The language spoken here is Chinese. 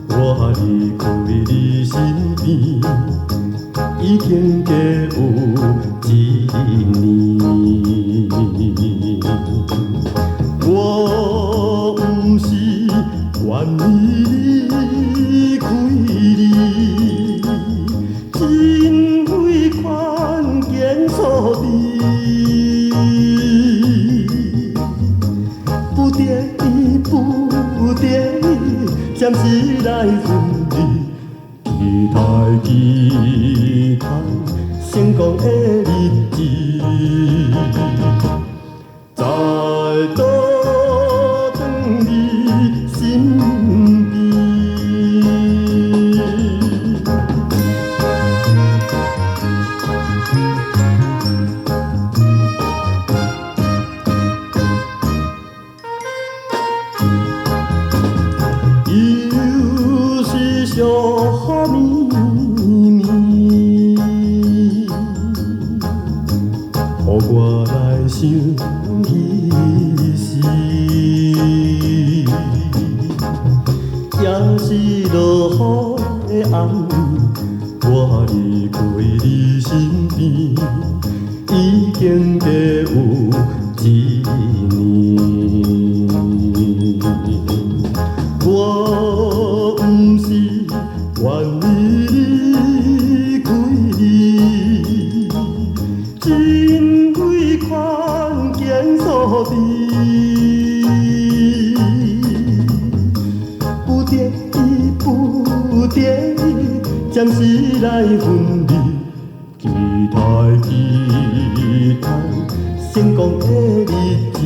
我离开你身边，已经过有一年。我不是愿意离开你，真为看见错你。不得已，不得已，暂时来分离。期待，期待成功的日子，再倒转你身边。又是寂绵绵，予我来想起时，也是落雨的暗暝，我离开你身边，已经过有一年。我不是愿意离开你，真为看见错你。不得已，不得已，暂时来分离。期待，期待成功的日子。